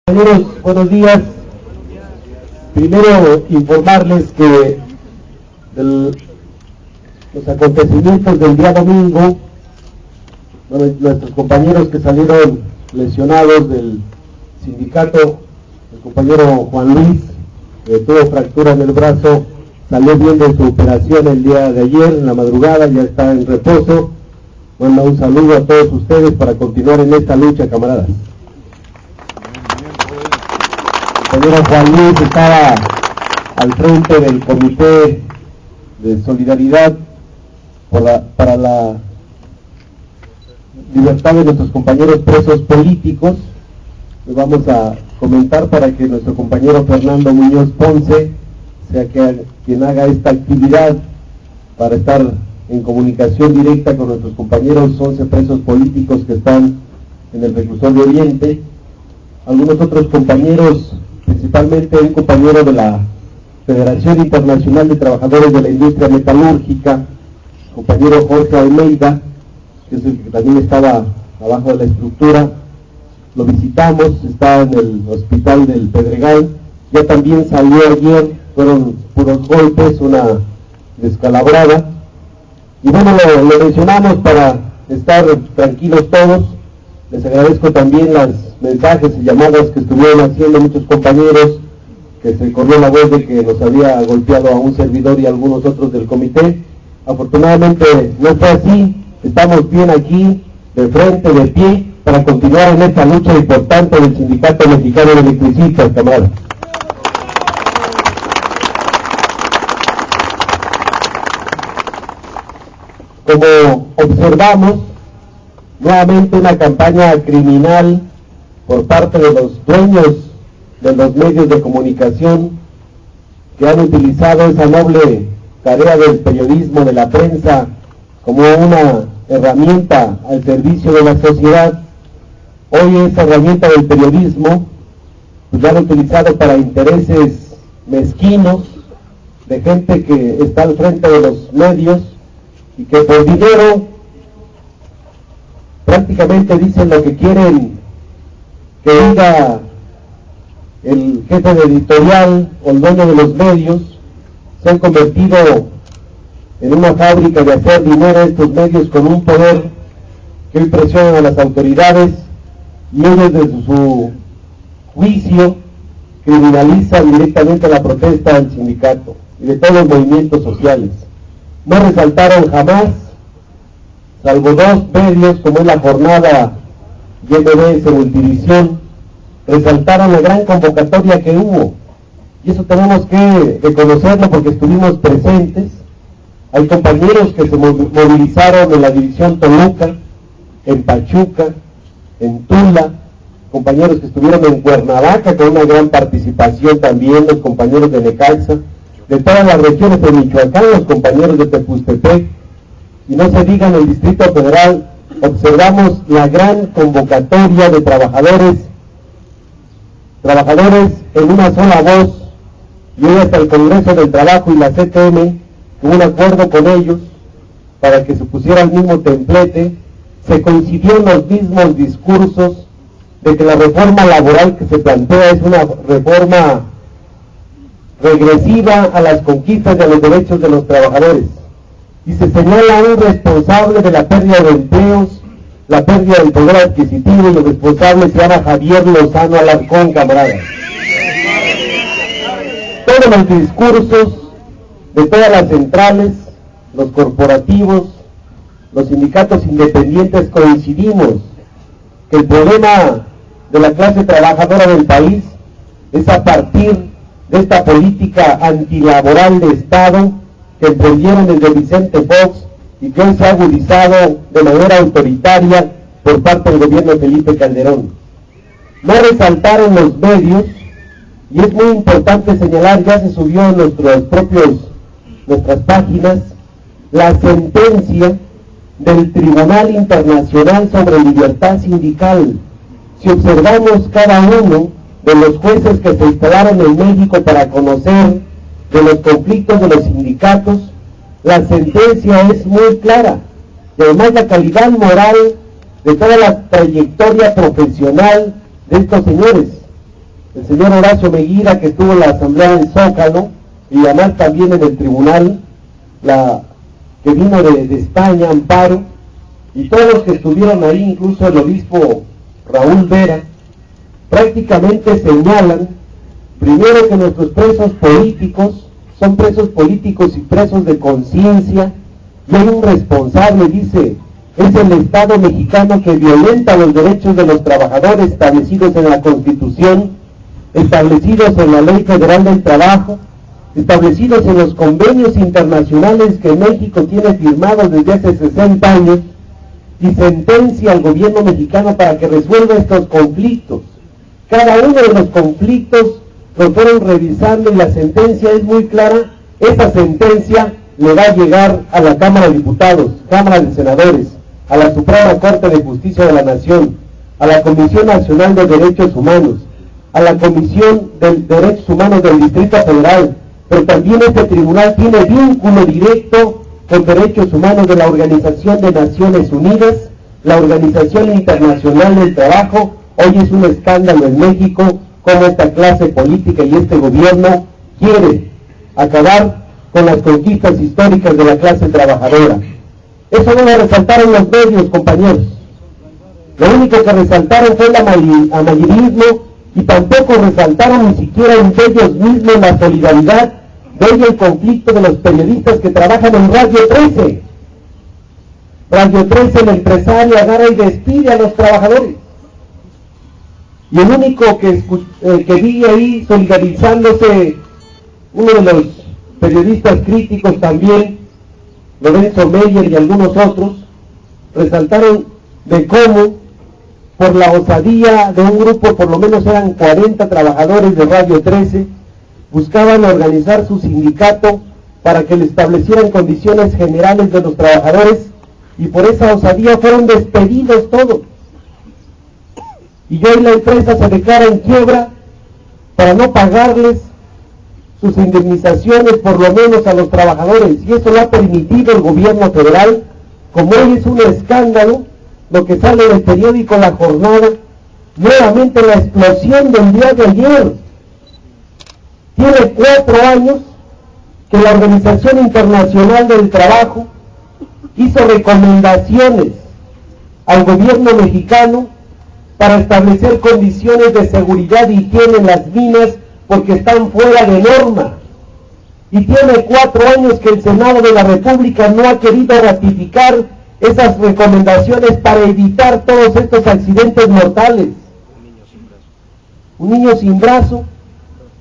Compañeros, buenos días. Primero informarles que los acontecimientos del día domingo, nuestros compañeros que salieron lesionados del sindicato, el compañero Juan Luis, que tuvo fractura en el brazo, salió bien de su operación el día de ayer, en la madrugada, ya está en reposo. Bueno, un saludo a todos ustedes para continuar en esta lucha, camaradas. El compañero Juan Luis estaba al frente del Comité de Solidaridad para la libertad de nuestros compañeros presos políticos. Les vamos a comentar para que nuestro compañero Fernando Muñoz Ponce sea quien haga esta actividad para estar en comunicación directa con nuestros compañeros 11 presos políticos que están en el reclusorio Oriente. Algunos otros compañeros, principalmente un compañero de la Federación Internacional de Trabajadores de la Industria Metalúrgica, compañero Jorge Almeida, que es el que también estaba abajo de la estructura. Lo visitamos, está en el hospital del Pedregal, ya también salió ayer, fueron puros golpes, una descalabrada, y bueno, lo mencionamos para estar tranquilos todos. Les agradezco también las mensajes y llamadas que estuvieron haciendo muchos compañeros, que se corrió la voz de que nos había golpeado a un servidor y a algunos otros del comité. Afortunadamente no fue así, estamos bien aquí, de frente, de pie, para continuar en esta lucha importante del Sindicato Mexicano de Electricistas, camaradas. Como observamos, nuevamente una campaña criminal por parte de los dueños de los medios de comunicación que han utilizado esa noble tarea del periodismo, de la prensa, como una herramienta al servicio de la sociedad. Hoy esa herramienta del periodismo pues la han utilizado para intereses mezquinos de gente que está al frente de los medios y que por dinero prácticamente dicen lo que quieren que diga el jefe de editorial o el dueño de los medios. Se han convertido en una fábrica de hacer dinero estos medios con un poder que hoy presionan a las autoridades, y ellos desde su juicio criminalizan directamente la protesta del sindicato y de todos los movimientos sociales. No resaltaron jamás, salvo dos medios como es La Jornada y MBS Multivisión, resaltaron la gran convocatoria que hubo, y eso tenemos que reconocerlo porque estuvimos presentes. Hay compañeros que se movilizaron en la división Toluca, en Pachuca, en Tula, compañeros que estuvieron en Cuernavaca con una gran participación también, los compañeros de Necaxa, de todas las regiones de Michoacán, los compañeros de Tepustepec, y no se diga en el Distrito Federal. Observamos la gran convocatoria de trabajadores en una sola voz, y hoy hasta el Congreso del Trabajo y la CTM hubo un acuerdo con ellos para que se pusiera el mismo templete. Se coincidieron los mismos discursos de que la reforma laboral que se plantea es una reforma regresiva a las conquistas de los derechos de los trabajadores, y se señala a un responsable de la pérdida de empleos, la pérdida del poder adquisitivo, y el responsable se llama Javier Lozano Alarcón, camaradas. Todos los discursos de todas las centrales, los corporativos, los sindicatos independientes coincidimos que el problema de la clase trabajadora del país es a partir de esta política antilaboral de Estado que emprendieron desde Vicente Fox y que hoy se ha agudizado de manera autoritaria por parte del gobierno de Felipe Calderón. No resaltaron los medios, y es muy importante señalar, ya se subió en nuestras páginas, la sentencia del Tribunal Internacional sobre Libertad Sindical. Si observamos cada uno de los jueces que se instalaron en México para conocer de los conflictos de los sindicatos, la sentencia es muy clara, y además la calidad moral de toda la trayectoria profesional de estos señores. el señor Horacio Meguira, que estuvo en la asamblea en Zócalo, y además también en el tribunal, que vino de España, Amparo, y todos los que estuvieron ahí, incluso el obispo Raúl Vera, prácticamente señalan, primero, que nuestros presos políticos son presos políticos y presos de conciencia, y hay un responsable, dice, es el Estado mexicano que violenta los derechos de los trabajadores establecidos en la Constitución, establecidos en la Ley Federal del Trabajo, establecidos en los convenios internacionales que México tiene firmados desde hace 60 años, y sentencia al gobierno mexicano para que resuelva estos conflictos. Cada uno de los conflictos lo fueron revisando y la sentencia es muy clara. Esa sentencia le va a llegar a la Cámara de Diputados, Cámara de Senadores, a la Suprema Corte de Justicia de la Nación, a la Comisión Nacional de Derechos Humanos, a la Comisión de Derechos Humanos del Distrito Federal, pero también este tribunal tiene vínculo directo con derechos humanos de la Organización de Naciones Unidas, la Organización Internacional del Trabajo. Hoy es un escándalo en México cómo esta clase política y este gobierno quiere acabar con las conquistas históricas de la clase trabajadora. Eso no lo resaltaron los medios, compañeros. Lo único que resaltaron fue el amarillismo, y tampoco resaltaron ni siquiera entre ellos mismos la solidaridad de ello, el conflicto de los periodistas que trabajan en Radio 13. Radio 13, el empresario agarra y despide a los trabajadores. Y el único que vi ahí solidarizándose, uno de los periodistas críticos también, Lorenzo Meyer y algunos otros, resaltaron de cómo, por la osadía de un grupo, por lo menos eran 40 trabajadores de Radio 13, buscaban organizar su sindicato para que le establecieran condiciones generales de los trabajadores, y por esa osadía fueron despedidos todos. Y hoy la empresa se declara en quiebra para no pagarles sus indemnizaciones, por lo menos a los trabajadores, y eso lo ha permitido el gobierno federal. Como hoy es un escándalo lo que sale en el periódico La Jornada, nuevamente la explosión del día de ayer. Tiene 4 años que la Organización Internacional del Trabajo hizo recomendaciones al gobierno mexicano para establecer condiciones de seguridad y higiene en las minas porque están fuera de norma. Y tiene 4 años que el Senado de la República no ha querido ratificar esas recomendaciones para evitar todos estos accidentes mortales. Un niño sin brazo,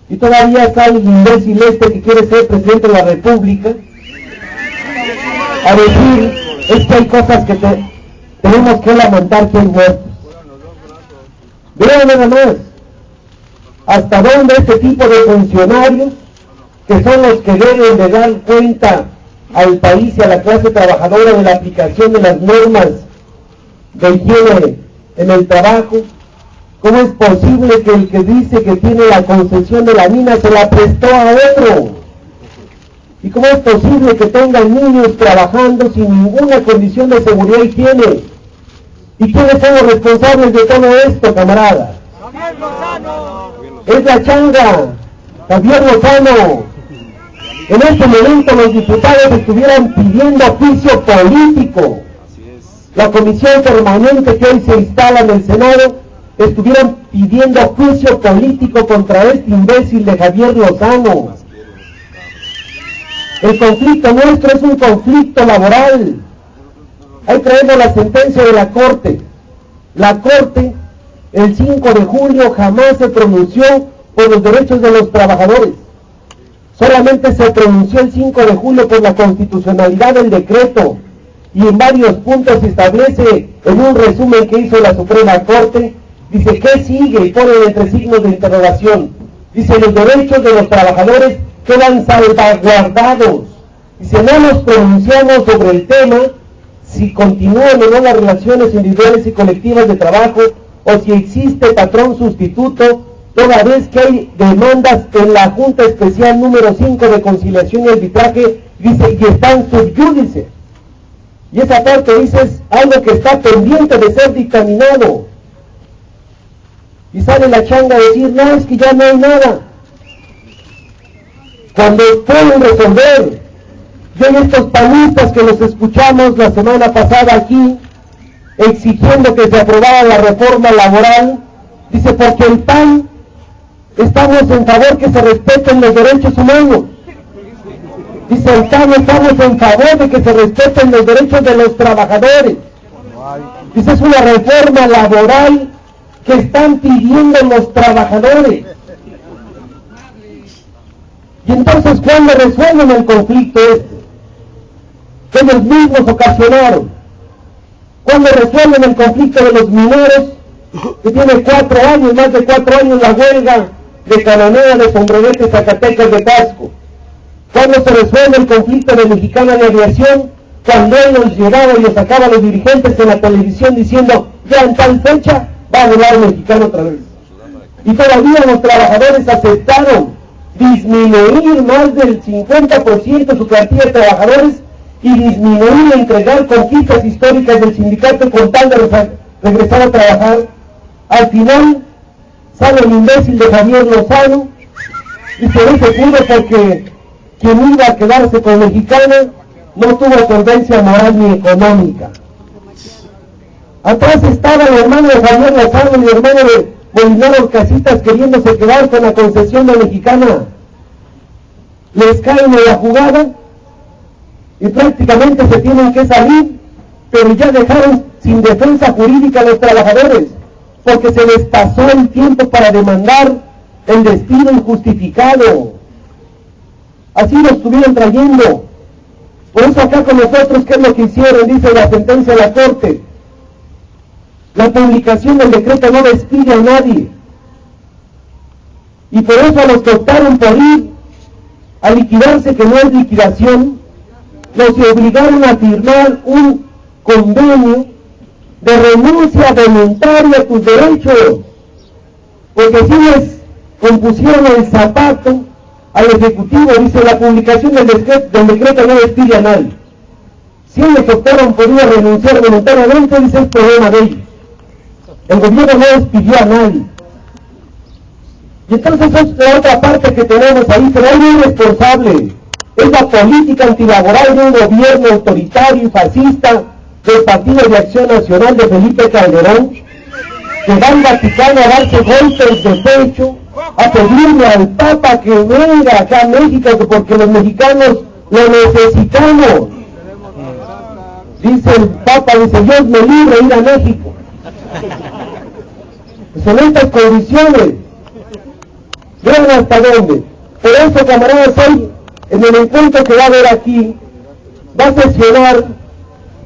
y todavía sale el imbécil este que quiere ser presidente de la República a decir, es que hay cosas que tenemos que lamentar que hay muertos. Vean nada más hasta dónde este tipo de funcionarios, que son los que deben de dar cuenta al país y a la clase trabajadora de la aplicación de las normas de higiene en el trabajo, ¿cómo es posible que el que dice que tiene la concesión de la mina se la prestó a otro? ¿Y cómo es posible que tengan niños trabajando sin ninguna condición de seguridad y higiene? ¿Y quiénes son los responsables de todo esto, camaradas? Es la changa, Javier Lozano. En este momento los diputados estuvieran pidiendo juicio político. La comisión permanente que hoy se instala en el Senado estuvieran pidiendo juicio político contra este imbécil de Javier Lozano. El conflicto nuestro es un conflicto laboral. Ahí traemos la sentencia de la Corte. La Corte, el 5 de julio, jamás se pronunció por los derechos de los trabajadores. Solamente se pronunció el 5 de julio por la constitucionalidad del decreto, y en varios puntos se establece, en un resumen que hizo la Suprema Corte, dice, ¿qué sigue? Y pone entre signos de interrogación. Dice, los derechos de los trabajadores quedan salvaguardados. Dice, no nos pronunciamos sobre el tema, si continúan o no las relaciones individuales y colectivas de trabajo, o si existe patrón sustituto, toda vez que hay demandas en la Junta Especial número 5 de Conciliación y Arbitraje, dice, y están sub judice. Y esa parte dice, es algo que está pendiente de ser dictaminado. Y sale la changa a decir, no, es que ya no hay nada. Cuando pueden resolver. Yo en estos panistas que los escuchamos la semana pasada aquí, exigiendo que se aprobara la reforma laboral, dice, porque el PAN estamos en favor que se respeten los derechos humanos. Dice, el PAN estamos en favor de que se respeten los derechos de los trabajadores. Dice, es una reforma laboral que están pidiendo los trabajadores. Y entonces, ¿cuándo resuelven el conflicto este? Que ellos mismos ocasionaron. ¿Cuándo resuelven el conflicto de los mineros, que tiene 4 años, más de 4 años la huelga de Cananea, de Sombrerete, Zacatecas, de Tasco? ¿Cuándo se resuelve el conflicto de Mexicana de Aviación? Cuando ellos llegaban y los sacaban los dirigentes en la televisión diciendo, ya en tal fecha va a volar Mexicano otra vez. Y todavía los trabajadores aceptaron disminuir más del 50% su plantilla de trabajadores y disminuir y entregar conquistas históricas del sindicato con tal de regresar a trabajar. Al final sale el imbécil de Javier Lozano y se dice pudo porque quien iba a quedarse con Mexicana no tuvo solvencia moral ni económica. Atrás estaba el hermano de Javier Lozano y el hermano de Molinaro Casitas queriéndose quedar con la concesión de Mexicana. Les caen en la jugada y prácticamente se tienen que salir, pero ya dejaron sin defensa jurídica a los trabajadores, porque se les pasó el tiempo para demandar el despido injustificado. Así lo estuvieron trayendo. Por eso acá con nosotros, ¿qué es lo que hicieron? Dice la sentencia de la Corte. La publicación del decreto no despide a nadie. Y por eso a los que optaron por ir a liquidarse, que no es liquidación, los obligaron a firmar un convenio de renuncia voluntaria a tus derechos, porque si les compusieron el zapato al Ejecutivo, dice la publicación del decreto no despide a nadie. Si ellos optaron por ir a renunciar voluntariamente, dice es problema de ellos. El gobierno no despidió a nadie. Y entonces es la otra parte que tenemos ahí, pero hay un responsable. Es la política antilaboral de un gobierno autoritario y fascista del Partido de Acción Nacional de Felipe Calderón, que va al Vaticano a darse golpes de pecho, a pedirle al Papa que venga acá a México, porque los mexicanos lo necesitamos. Dice el Papa, dice, Dios me libre de ir a México. Pues en estas condiciones, vean hasta dónde. Por eso, camaradas, hoy, en el encuentro que va a haber aquí, va a sesionar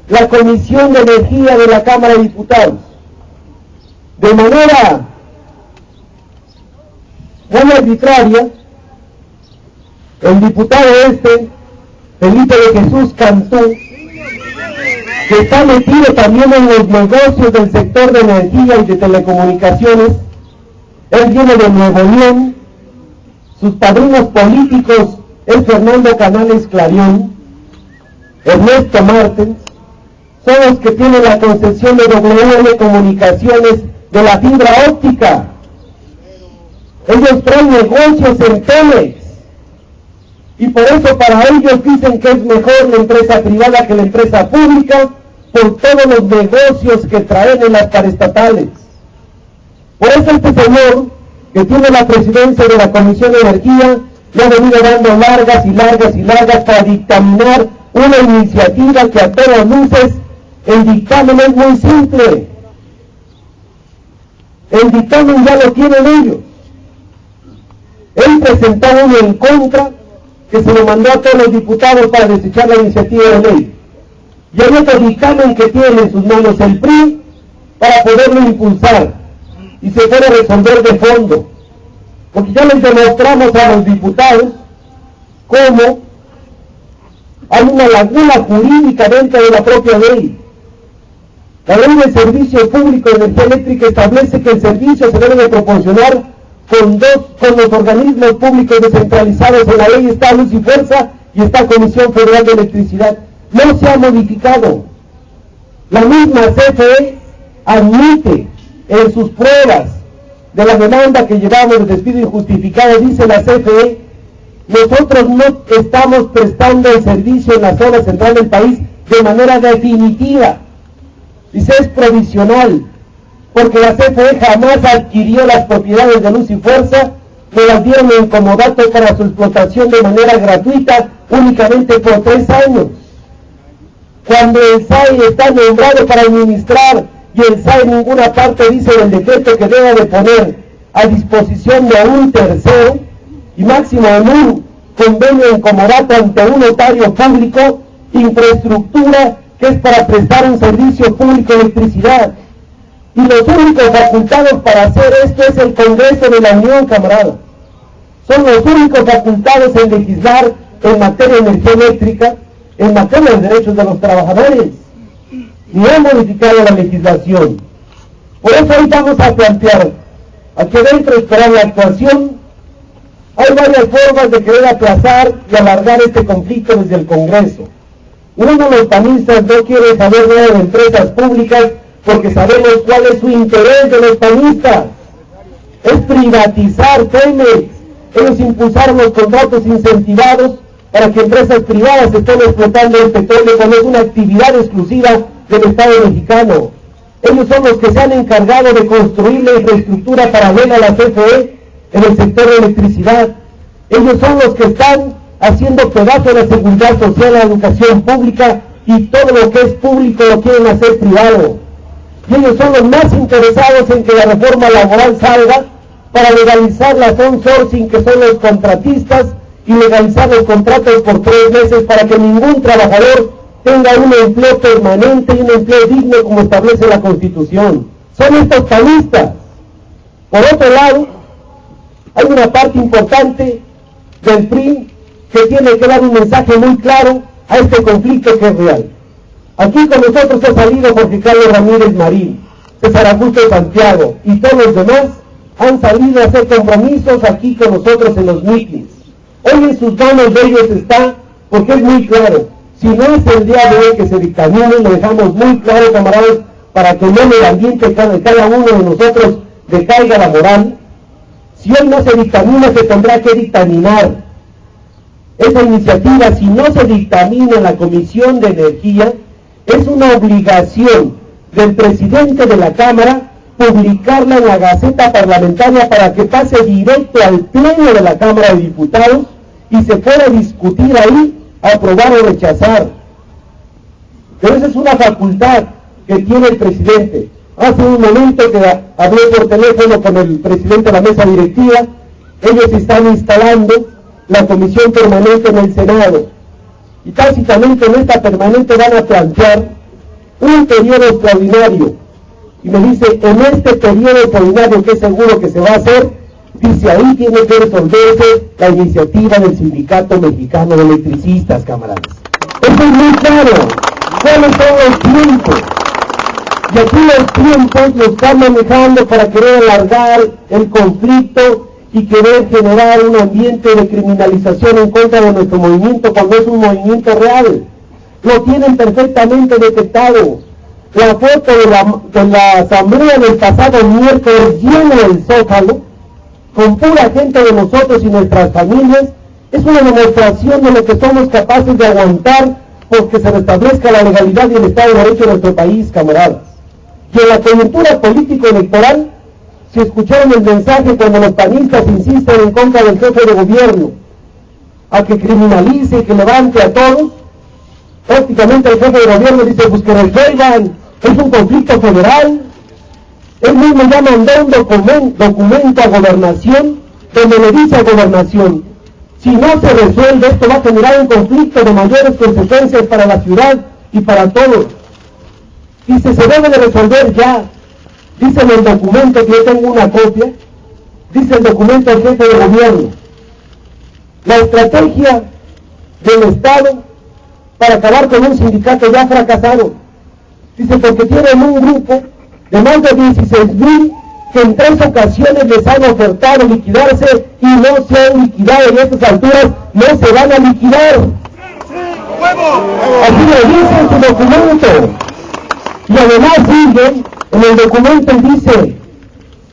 la Comisión de Energía de la Cámara de Diputados. De manera muy arbitraria, el diputado Felipe de Jesús Cantú, que está metido también en los negocios del sector de energía y de telecomunicaciones, él viene de Nuevo León, sus padrinos políticos es Fernando Canales Clarión, Ernesto Martens, son los que tienen la concesión de WL Comunicaciones de la fibra óptica. Ellos traen negocios en Pemex, y por eso para ellos dicen que es mejor la empresa privada que la empresa pública, por todos los negocios que traen en las paraestatales. Por eso este señor, que tiene la presidencia de la Comisión de Energía, le ha venido dando largas y largas y largas para dictaminar una iniciativa que a todas luces el dictamen es muy simple. El dictamen ya lo tienen ellos. Él presentó uno en contra, que se lo mandó a todos los diputados para desechar la iniciativa de ley. Y hay otro dictamen que tiene en sus manos el PRI para poderlo impulsar y se puede resolver de fondo. Porque ya les demostramos a los diputados cómo hay una laguna jurídica dentro de la propia ley. La ley del Servicio Público de Energía Eléctrica establece que el servicio se debe de proporcionar con los organismos públicos descentralizados. En la ley está Luz y Fuerza y está Comisión Federal de Electricidad. No se ha modificado. La misma CFE admite en sus pruebas de la demanda que llevamos de despido injustificado, dice la CFE, nosotros no estamos prestando el servicio en la zona central del país de manera definitiva. Dice, es provisional, porque la CFE jamás adquirió las propiedades de Luz y Fuerza, que las dieron en comodato para su explotación de manera gratuita, únicamente por 3 años. Cuando el SAE está nombrado para administrar, y el SAE en ninguna parte dice en el decreto que debe de poner a disposición de un tercero, y máximo en un convenio en comodato ante un notario público, infraestructura que es para prestar un servicio público de electricidad. Y los únicos facultados para hacer esto es el Congreso de la Unión, camaradas. Son los únicos facultados en legislar en materia de energía eléctrica, en materia de derechos de los trabajadores. Ni han modificado la legislación. Por eso hoy vamos a plantear, aquí dentro esperar la actuación. Hay varias formas de querer aplazar y alargar este conflicto desde el Congreso. Uno de los panistas no quiere saber nada de empresas públicas porque sabemos cuál es su interés de los panistas. Es privatizar Pemex. Ellos impulsaron los contratos incentivados para que empresas privadas estén explotando el petróleo cuando es una actividad exclusiva del Estado mexicano. Ellos son los que se han encargado de construir la infraestructura paralela a la CFE en el sector de electricidad. Ellos son los que están haciendo pedazo de la seguridad social, la educación pública, y todo lo que es público lo quieren hacer privado. Y ellos son los más interesados en que la reforma laboral salga para legalizar la outsourcing, que son los contratistas, y legalizar los contratos por 3 meses para que ningún trabajador tenga un empleo permanente y un empleo digno como establece la Constitución. Son estos panistas. Por otro lado, hay una parte importante del PRI que tiene que dar un mensaje muy claro a este conflicto que es real. Aquí con nosotros ha salido Jorge Carlos Ramírez Marín, César Augusto Santiago y todos los demás han salido a hacer compromisos aquí con nosotros en los mítines. Hoy en sus manos de ellos está, porque es muy claro, si no es el día de hoy que se dictamine, lo dejamos muy claro, camaradas, para que no en el ambiente de cada uno de nosotros decaiga la moral. Si hoy no se dictamina, se tendrá que dictaminar. Esa iniciativa, si no se dictamina en la Comisión de Energía, es una obligación del presidente de la Cámara publicarla en la Gaceta Parlamentaria para que pase directo al Pleno de la Cámara de Diputados y se pueda discutir ahí, aprobar o rechazar. Pero esa es una facultad que tiene el presidente. Hace un momento que hablé por teléfono con el presidente de la mesa directiva, ellos están instalando la comisión permanente en el Senado. Y básicamente en esta permanente van a plantear un periodo extraordinario. Y me dice, en este periodo extraordinario que es seguro que se va a hacer, dice, ahí tiene que resolverse la iniciativa del Sindicato Mexicano de Electricistas, camaradas. Eso es muy claro. ¿Cuáles son los tiempos? Y aquí los tiempos los están manejando para querer alargar el conflicto y querer generar un ambiente de criminalización en contra de nuestro movimiento cuando es un movimiento real. Lo tienen perfectamente detectado. La foto de la asamblea del pasado miércoles llena el Zócalo, con pura gente de nosotros y nuestras familias, es una demostración de lo que somos capaces de aguantar porque se restablezca la legalidad y el Estado de Derecho en nuestro país, camaradas. Y en la coyuntura político-electoral, si escucharon el mensaje cuando los panistas insisten en contra del jefe de gobierno, a que criminalice, que levante a todos, prácticamente el jefe de gobierno dice, pues que resuelvan, es un conflicto federal. Él mismo ya mandó un documento a Gobernación, donde le dice a Gobernación, si no se resuelve esto va a generar un conflicto de mayores consecuencias para la ciudad y para todos. Dice, se debe de resolver ya. Dice en el documento, que yo tengo una copia, dice el documento del jefe de gobierno, la estrategia del Estado para acabar con un sindicato ya fracasado. Dice, porque tienen un grupo de más de 16,000 que en 3 ocasiones les han ofertado liquidarse y no se han liquidado, y a estas alturas no se van a liquidar. Así lo dice en su documento. Y además sigue en el documento y dice,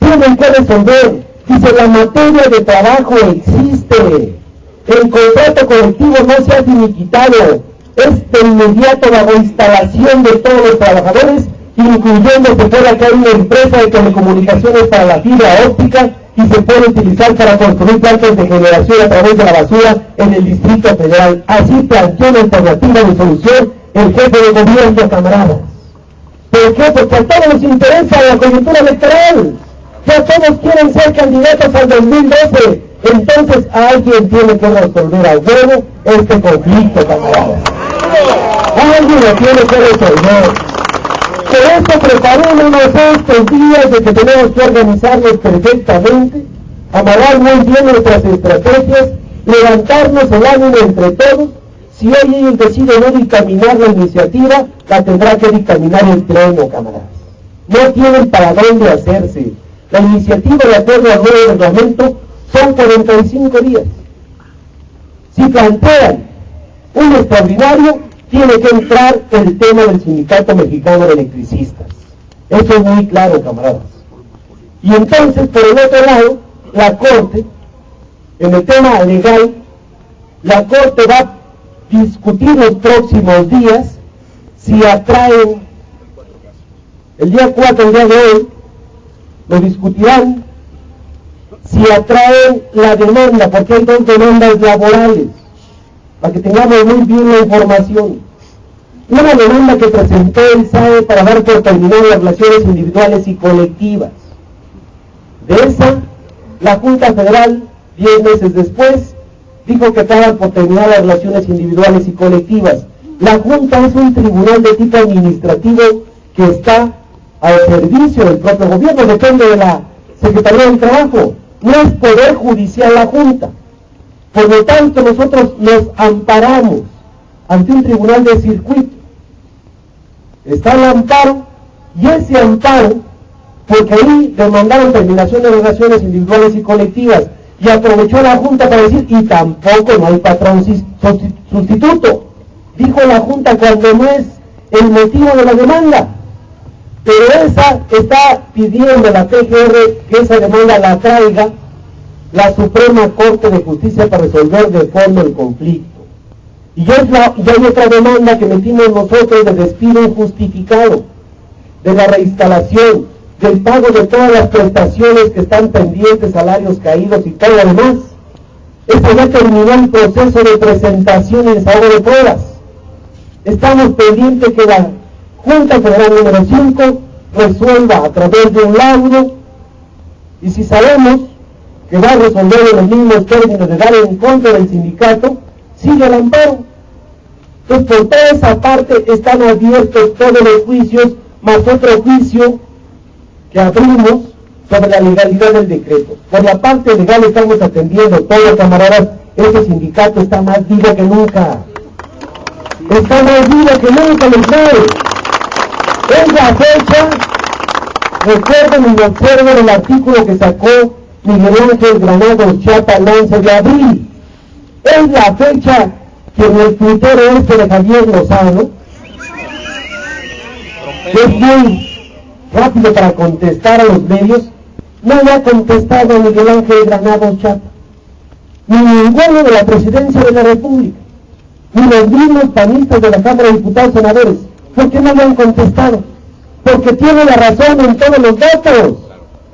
tienen que resolver. Dice, la materia de trabajo existe. El contrato colectivo no se ha finiquitado. Es de inmediato la reinstalación de todos los trabajadores, incluyendo que pueda que hay una empresa de telecomunicaciones para la fibra óptica y se puede utilizar para construir plantas de generación a través de la basura en el Distrito Federal. Así planteó una alternativa de solución el jefe de gobierno, camaradas. ¿Por qué? Porque a todos les interesa la coyuntura electoral. Ya todos quieren ser candidatos al 2012. Entonces alguien tiene que resolver a huevo este conflicto, camaradas. Alguien lo tiene que resolver. Por eso preparémonos estos días de que tenemos que organizarnos perfectamente, amarrar muy bien nuestras estrategias, levantarnos el ánimo entre todos. Si hoy ellos deciden no dictaminar la iniciativa, la tendrá que dictaminar el pleno, camaradas. No tienen para dónde hacerse. La iniciativa, de acuerdo al nuevo reglamento, son 45 días. Si plantean un extraordinario, tiene que entrar el tema del Sindicato Mexicano de Electricistas. Eso es muy claro, camaradas. Y entonces, por el otro lado, la Corte, en el tema legal, la Corte va a discutir los próximos días si atraen, el día 4, el día de hoy, lo discutirán, si atraen la demanda, porque hay dos demandas laborales, para que tengamos muy bien la información. Una demanda que presentó el SAE para dar por terminadas las relaciones individuales y colectivas. De esa, la Junta Federal, 10 meses después, dijo que estaban por terminar las relaciones individuales y colectivas. La Junta es un tribunal de tipo administrativo que está al servicio del propio gobierno, depende de la Secretaría del Trabajo. No es poder judicial la Junta. Por lo tanto, nosotros nos amparamos ante un tribunal de circuito. Está el amparo, y ese amparo, porque ahí demandaron terminación de relaciones individuales y colectivas, y aprovechó la Junta para decir, y tampoco no hay patrón sustituto. Dijo la Junta cuando no es el motivo de la demanda. Pero esa está pidiendo la PGR que esa demanda la traiga la Suprema Corte de Justicia para resolver de fondo el conflicto. Y ya hay otra demanda que metimos nosotros de despido injustificado, de la reinstalación, del pago de todas las prestaciones que están pendientes, salarios caídos y todo lo demás. Esto ya terminó el proceso de presentación y desahogo de pruebas. Estamos pendientes que la Junta Federal número 5 resuelva a través de un laudo, y si sabemos que va a resolver en los mismos términos de dar en contra del sindicato, sigue el amparo. Entonces, por toda esa parte están abiertos todos los juicios, más otro juicio que abrimos sobre la legalidad del decreto. Por la parte legal estamos atendiendo todo, camaradas. Este sindicato está más vivo que nunca. Está más vivo que nunca, los reyes. Es la fecha, recuerden y observen el artículo que sacó Miguel Ángel Granados Chapa el 11 de abril. Es la fecha que en el tuitero este de Javier Lozano, que es muy rápido para contestar a los medios, no le ha contestado a Miguel Ángel Granados Chapa, ni ninguno de la Presidencia de la República, ni los mismos panistas de la Cámara de Diputados y Senadores. ¿Por qué no le han contestado? Porque tiene la razón en todos los datos.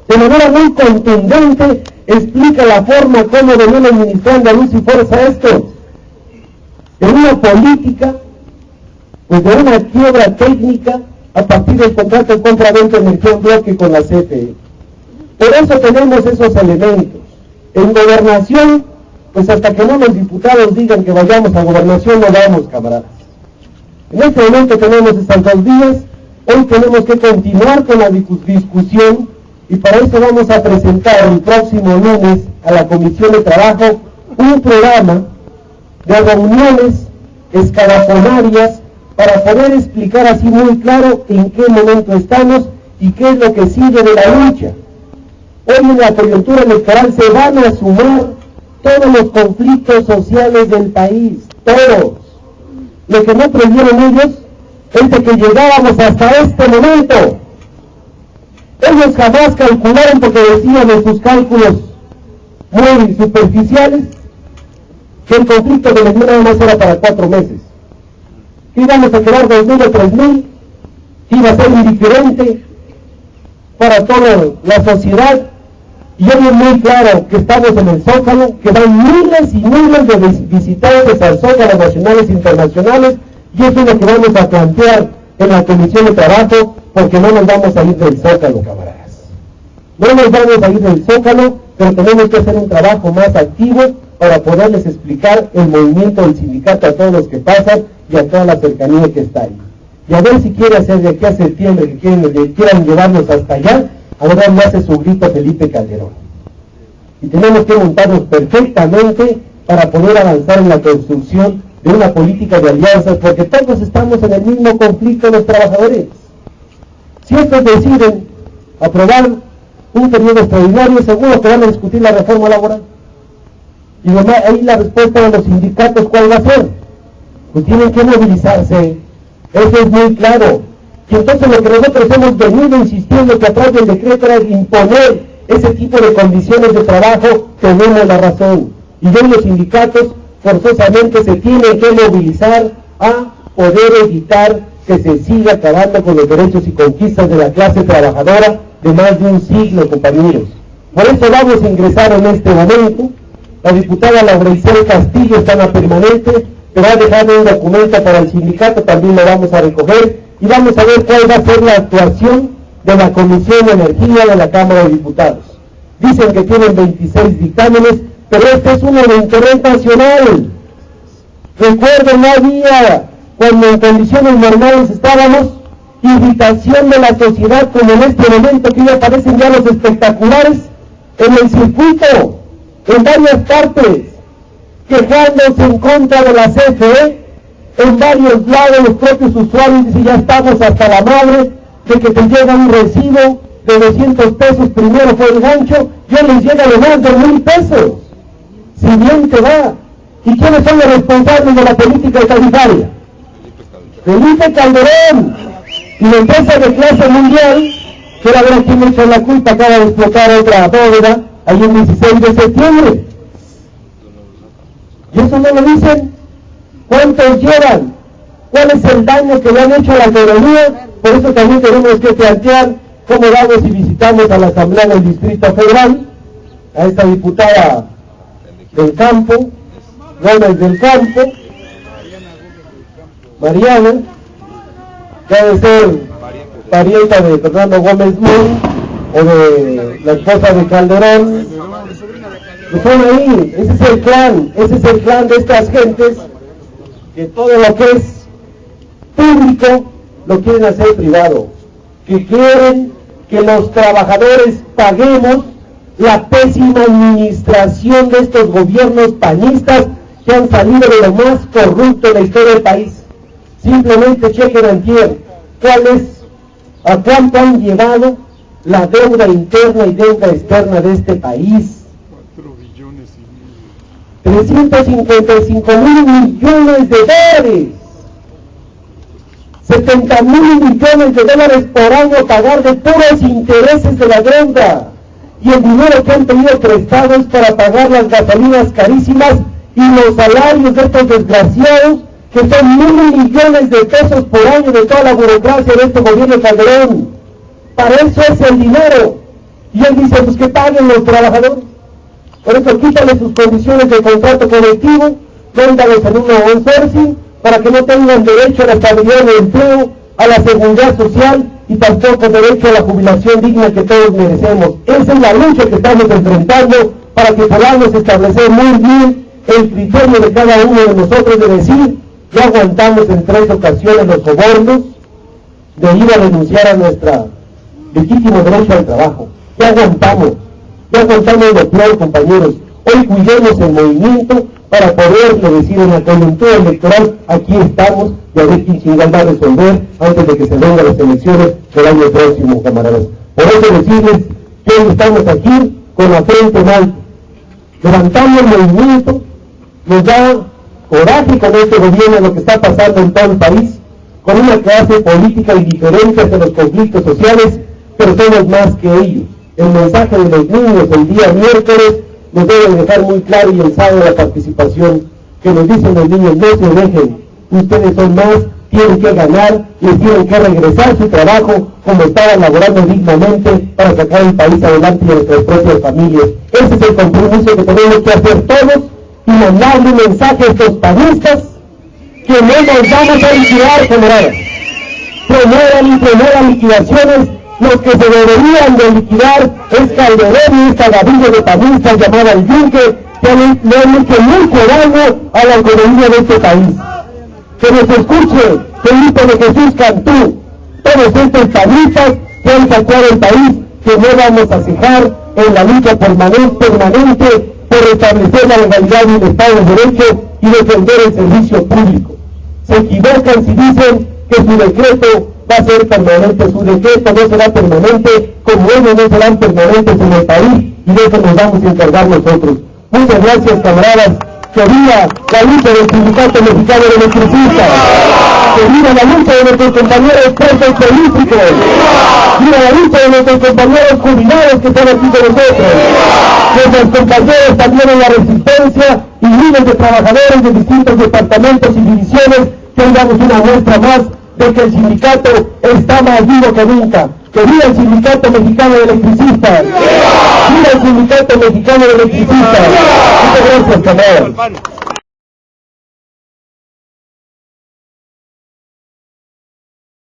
De manera muy contundente explica la forma como venimos administrando a luz y fuerza esto. En una política, pues de una quiebra técnica a partir del contrato de compra-venta de energía en bloque con la CFE. Por eso tenemos esos elementos. En gobernación, pues hasta que no los diputados digan que vayamos a gobernación, no vamos, camaradas. En este momento tenemos estas 2 días, hoy tenemos que continuar con la discusión, y para eso vamos a presentar el próximo lunes a la Comisión de Trabajo un programa de reuniones escalafoniarias para poder explicar así muy claro en qué momento estamos y qué es lo que sigue de la lucha. Hoy en la coyuntura electoral se van a sumar todos los conflictos sociales del país, todos. Lo que no previeron ellos es de que llegáramos hasta este momento. Ellos jamás calcularon, porque decían en sus cálculos muy superficiales, que el conflicto de Medellín nada más era para 4 meses. Que íbamos a quedar 2.000 o 3.000, que iba a ser indiferente para toda la sociedad. Y hoy es muy claro que estamos en el Zócalo, que van miles y miles de visitantes al Zócalo nacionales e internacionales, y eso es lo que vamos a plantear en la Comisión de Trabajo, porque no nos vamos a ir del Zócalo, camaradas. No nos vamos a ir del Zócalo, pero tenemos que hacer un trabajo más activo para poderles explicar el movimiento del sindicato a todos los que pasan y a toda la cercanía que está ahí. Y a ver si quiere hacer de aquí a septiembre, que quieran llevarnos hasta allá, a ver dónde hace su grito Felipe Calderón. Y tenemos que montarnos perfectamente para poder avanzar en la construcción de una política de alianzas, porque todos estamos en el mismo conflicto, los trabajadores. Si estos deciden aprobar un periodo extraordinario, seguro que van a discutir la reforma laboral. Y además, ahí la respuesta de los sindicatos, ¿cuál va a ser? Pues tienen que movilizarse, eso es muy claro. Y entonces lo que nosotros hemos venido insistiendo que a través del decreto era imponer ese tipo de condiciones de trabajo, tenemos la razón. Y hoy los sindicatos forzosamente se tienen que movilizar a poder evitar que se siga acabando con los derechos y conquistas de la clase trabajadora de más de un siglo, compañeros. Por eso vamos a ingresar en este momento. La diputada Laura Isel Castillo está en la permanente, que va a dejar un documento para el sindicato, también lo vamos a recoger, y vamos a ver cuál va a ser la actuación de la Comisión de Energía de la Cámara de Diputados. Dicen que tienen 26 dictámenes, pero este es uno de interés nacional. Recuerden, no había, cuando en condiciones normales estábamos, invitación de la sociedad como en este momento, que ya aparecen ya los espectaculares en el circuito, en varias partes, quejándose en contra de la CFE. En varios lados los propios usuarios dicen, ya estamos hasta la madre de que te llega un recibo de 200 pesos, primero fue el gancho, ya les llega lo más de 1,000 pesos. Si bien te va. ¿Y quiénes son los responsables de la política tarifaria? Felipe Calderón y la empresa de clase mundial, que la verdad que me echa la culpa, acaba de explotar otra bóveda ahí el 16 de septiembre. Y eso no lo dicen. ¿Cuántos llevan? ¿Cuál es el daño que le han hecho a la economía? Por eso también tenemos que plantear cómo vamos y visitamos a la Asamblea del Distrito Federal, a esta diputada del campo, Gómez del Campo, Mariana, que debe ser parienta de Fernando Gómez Moon, o de la esposa de Calderón, que son ahí. Ese es el clan de estas gentes, que todo lo que es público lo quieren hacer privado, que quieren que los trabajadores paguemos la pésima administración de estos gobiernos panistas que han salido de lo más corrupto de la historia del país. Simplemente chequen antier a cuánto han llevado la deuda interna y deuda externa de este país. 355,000 millones de dólares, 70,000 millones de dólares por año a pagar de puros intereses de la deuda, y el dinero que han pedido prestado es para pagar las gasolinas carísimas y los salarios de estos desgraciados, que son 1,000 millones de pesos por año de toda la burocracia de este gobierno de Calderón. Para eso es el dinero, y él dice, pues que paguen los trabajadores. Por eso quítale sus condiciones de contrato colectivo, véndalos en un outsourcing, para que no tengan derecho a la estabilidad del empleo, a la seguridad social y tampoco derecho a la jubilación digna que todos merecemos. Esa es la lucha que estamos enfrentando para que podamos establecer muy bien el criterio de cada uno de nosotros de decir, ya aguantamos en 3 ocasiones los sobornos, de ir a renunciar a nuestro legítimo derecho al trabajo. Ya aguantamos lo peor, compañeros. Hoy cuidemos el movimiento para poderle decir en la coyuntura electoral, aquí estamos, y a ver quién chingada va a resolver antes de que se vengan las elecciones del año próximo, camaradas. Por eso decirles que hoy estamos aquí con la frente en alto, levantando el movimiento. Nos da coraje con este gobierno lo que está pasando en todo el país, con una clase política indiferente ante los conflictos sociales, pero somos más que ellos. El mensaje de los niños el día miércoles nos debe dejar muy claro, y el sábado la participación, que nos dicen los niños: no se dejen, ustedes son más, tienen que ganar, les tienen que regresar a su trabajo como estaban laborando dignamente para sacar el país adelante y a nuestras propias familias. Ese es el compromiso que tenemos que hacer todos, y mandarle un mensaje a estos panistas que no nos vamos a liquidar, camaradas. Promuevan liquidaciones. Los que se deberían de liquidar es Calderón y esta gavilla de panistas llamada el Yunque, que le han hecho mucho daño a la economía de este país. Que nos escuche Felipe de Jesús Cantú, todos estos panistas que han sacado el país, que no vamos a cejar en la lucha permanente por restablecer la legalidad y el Estado de Derecho y defender el servicio público. Se equivocan si dicen que su decreto va a ser permanente. Su decreto no será permanente, como ellos no serán permanentes en el país, y de eso nos vamos a encargar nosotros. Muchas gracias, camaradas. Que viva la lucha del Sindicato Mexicano de Electricistas, que viva la lucha de nuestros compañeros presos políticos, viva la lucha de nuestros compañeros jubilados que están aquí con nosotros, nuestros compañeros también en la resistencia y miles de trabajadores de distintos departamentos y divisiones, que hoy damos una muestra más de que el sindicato está más vivo que nunca. Que viva el Sindicato Mexicano de Electricistas. Viva el Sindicato Mexicano de Electricistas. Muchas gracias, camaradas.